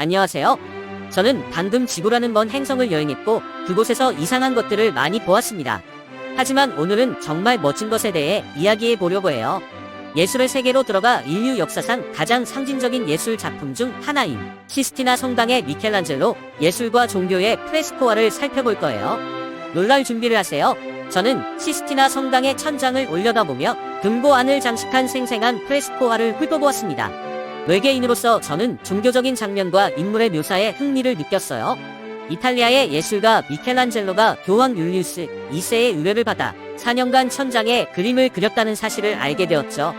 안녕하세요. 저는 방금 지구라는 먼 행성을 여행했고 그곳에서 이상한 것들을 많이 보았습니다. 하지만 오늘은 정말 멋진 것에 대해 이야기해 보려고 해요. 예술의 세계로 들어가 인류 역사상 가장 상징적인 예술 작품 중 하나인 시스티나 성당의 미켈란젤로 예술과 종교의 프레스코화를 살펴볼 거예요. 놀랄 준비를 하세요. 저는 시스티나 성당의 천장을 올려다보며 금고 안을 장식한 생생한 프레스코화를 훑어보았습니다. 외계인으로서 저는 종교적인 장면과 인물의 묘사에 흥미를 느꼈어요. 이탈리아의 예술가 미켈란젤로가 교황 율리우스 2세의 의뢰를 받아 4년간 천장에 그림을 그렸다는 사실을 알게 되었죠.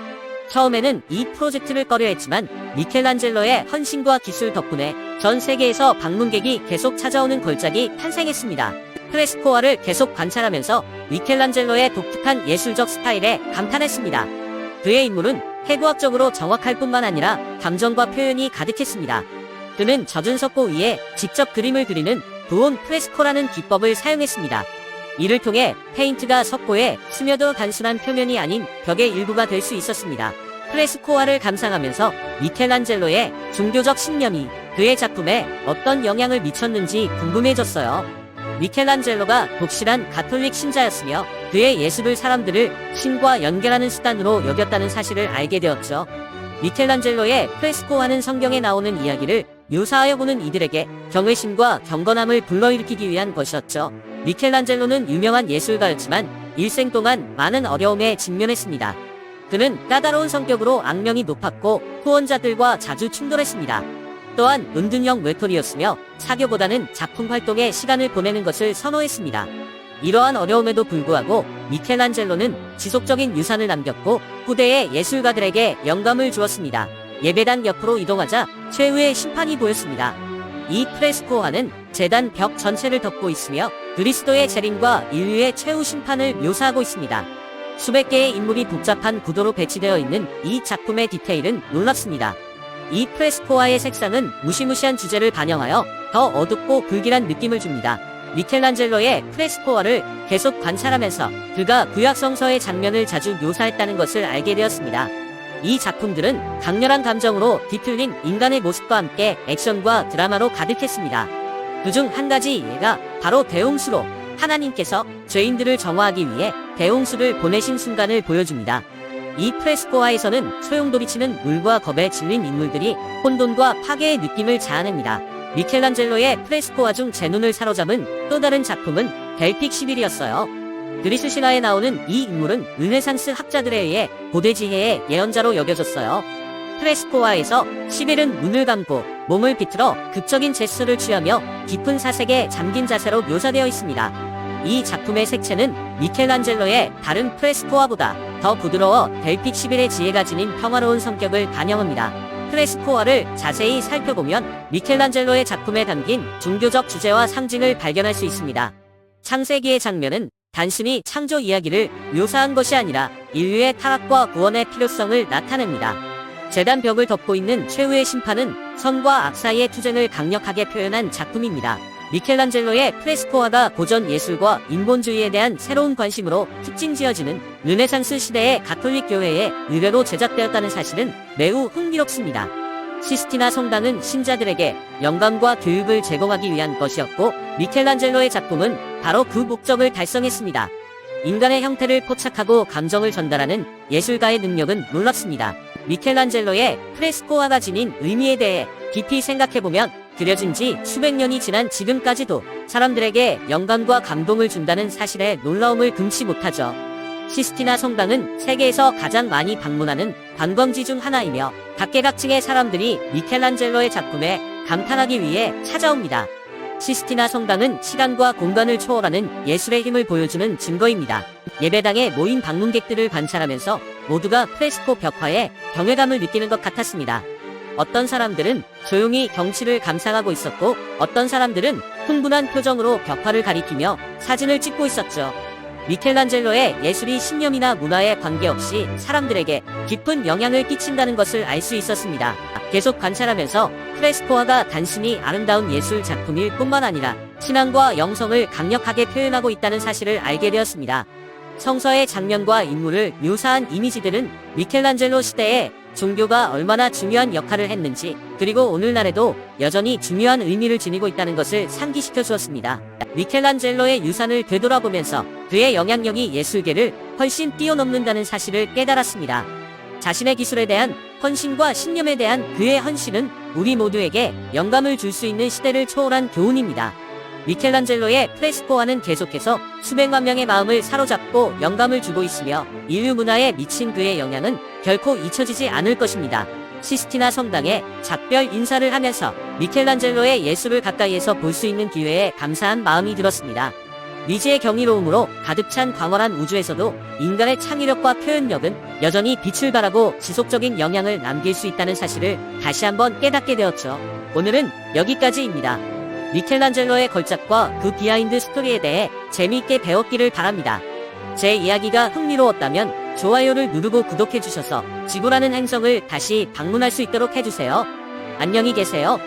처음에는 이 프로젝트를 꺼려했지만 미켈란젤로의 헌신과 기술 덕분에 전 세계에서 방문객이 계속 찾아오는 걸작이 탄생했습니다. 프레스코화를 계속 관찰하면서 미켈란젤로의 독특한 예술적 스타일에 감탄했습니다. 그의 인물은 해부학적으로 정확할 뿐만 아니라 감정과 표현이 가득했습니다. 그는 젖은 석고 위에 직접 그림을 그리는 도온 프레스코라는 기법을 사용했습니다. 이를 통해 페인트가 석고에 스며도 단순한 표면이 아닌 벽의 일부가 될 수 있었습니다. 프레스코화를 감상하면서 미켈란젤로의 종교적 신념이 그의 작품에 어떤 영향을 미쳤는지 궁금해졌어요. 미켈란젤로가 독실한 가톨릭 신자였으며 그의 예술을 사람들을 신과 연결하는 수단으로 여겼다는 사실을 알게 되었죠. 미켈란젤로의 프레스코화는 성경에 나오는 이야기를 묘사하여 보는 이들에게 경외심과 경건함을 불러일으키기 위한 것이었죠. 미켈란젤로는 유명한 예술가였지만 일생 동안 많은 어려움에 직면했습니다. 그는 까다로운 성격으로 악명이 높았고 후원자들과 자주 충돌했습니다. 또한 은둔형 외톨이였으며 사교보다는 작품 활동에 시간을 보내는 것을 선호했습니다. 이러한 어려움에도 불구하고 미켈란젤로는 지속적인 유산을 남겼고 후대의 예술가들에게 영감을 주었습니다. 예배당 옆으로 이동하자 최후의 심판이 보였습니다. 이 프레스코화는 제단 벽 전체를 덮고 있으며 그리스도의 재림과 인류의 최후 심판을 묘사하고 있습니다. 수백 개의 인물이 복잡한 구도로 배치되어 있는 이 작품의 디테일은 놀랍습니다. 이 프레스코화의 색상은 무시무시한 주제를 반영하여 더 어둡고 불길한 느낌을 줍니다. 미켈란젤로의 프레스코화를 계속 관찰하면서 그가 구약 성서의 장면을 자주 묘사했다는 것을 알게 되었습니다. 이 작품들은 강렬한 감정으로 뒤틀린 인간의 모습과 함께 액션과 드라마로 가득했습니다. 그중 한 가지 예가 바로 대홍수로 하나님께서 죄인들을 정화하기 위해 대홍수를 보내신 순간을 보여줍니다. 이 프레스코화에서는 소용돌이치는 물과 겁에 질린 인물들이 혼돈과 파괴의 느낌을 자아냅니다. 미켈란젤로의 프레스코화 중 제 눈을 사로잡은 또 다른 작품은 델픽 11이었어요. 그리스 신화에 나오는 이 인물은 르네상스 학자들에 의해 고대 지혜의 예언자로 여겨졌어요. 프레스코화에서 11은 눈을 감고 몸을 비틀어 극적인 제스처를 취하며 깊은 사색에 잠긴 자세로 묘사되어 있습니다. 이 작품의 색채는 미켈란젤로의 다른 프레스코화보다 더 부드러워 델픽 11의 지혜가 지닌 평화로운 성격을 반영합니다. 프레스코화를 자세히 살펴보면 미켈란젤로의 작품에 담긴 종교적 주제와 상징을 발견할 수 있습니다. 창세기의 장면은 단순히 창조 이야기를 묘사한 것이 아니라 인류의 타락과 구원의 필요성을 나타냅니다. 제단 벽을 덮고 있는 최후의 심판은 선과 악 사이의 투쟁을 강력하게 표현한 작품입니다. 미켈란젤로의 프레스코화가 고전 예술과 인본주의에 대한 새로운 관심으로 특징지어지는 르네상스 시대의 가톨릭 교회의 의뢰로 제작되었다는 사실은 매우 흥미롭습니다. 시스티나 성당은 신자들에게 영감과 교육을 제공하기 위한 것이었고 미켈란젤로의 작품은 바로 그 목적을 달성했습니다. 인간의 형태를 포착하고 감정을 전달하는 예술가의 능력은 놀랍습니다. 미켈란젤로의 프레스코화가 지닌 의미에 대해 깊이 생각해보면 그려진 지 수백 년이 지난 지금까지도 사람들에게 영감과 감동을 준다는 사실에 놀라움을 금치 못하죠. 시스티나 성당은 세계에서 가장 많이 방문하는 관광지 중 하나이며 각계각층의 사람들이 미켈란젤로의 작품에 감탄하기 위해 찾아옵니다. 시스티나 성당은 시간과 공간을 초월하는 예술의 힘을 보여주는 증거입니다. 예배당에 모인 방문객들을 관찰하면서 모두가 프레스코 벽화에 경외감을 느끼는 것 같았습니다. 어떤 사람들은 조용히 경치를 감상하고 있었고 어떤 사람들은 흥분한 표정으로 벽화를 가리키며 사진을 찍고 있었죠. 미켈란젤로의 예술이 신념이나 문화에 관계없이 사람들에게 깊은 영향을 끼친다는 것을 알 수 있었습니다. 계속 관찰하면서 프레스코화가 단순히 아름다운 예술 작품일 뿐만 아니라 신앙과 영성을 강력하게 표현하고 있다는 사실을 알게 되었습니다. 성서의 장면과 인물을 묘사한 이미지들은 미켈란젤로 시대의 종교가 얼마나 중요한 역할을 했는지, 그리고 오늘날에도 여전히 중요한 의미를 지니고 있다는 것을 상기시켜 주었습니다. 미켈란젤로의 유산을 되돌아보면서 그의 영향력이 예술계를 훨씬 뛰어넘는다는 사실을 깨달았습니다. 자신의 기술에 대한 헌신과 신념에 대한 그의 헌신은 우리 모두에게 영감을 줄 수 있는 시대를 초월한 교훈입니다. 미켈란젤로의 프레스코화는 계속해서 수백만 명의 마음을 사로잡고 영감을 주고 있으며 인류 문화에 미친 그의 영향은 결코 잊혀지지 않을 것입니다. 시스티나 성당에 작별 인사를 하면서 미켈란젤로의 예술을 가까이에서 볼 수 있는 기회에 감사한 마음이 들었습니다. 미지의 경이로움으로 가득 찬 광활한 우주에서도 인간의 창의력과 표현력은 여전히 빛을 발하고 지속적인 영향을 남길 수 있다는 사실을 다시 한번 깨닫게 되었죠. 오늘은 여기까지입니다. 미켈란젤로의 걸작과 그 비하인드 스토리에 대해 재미있게 배웠기를 바랍니다. 제 이야기가 흥미로웠다면 좋아요를 누르고 구독해주셔서 지구라는 행성을 다시 방문할 수 있도록 해주세요. 안녕히 계세요.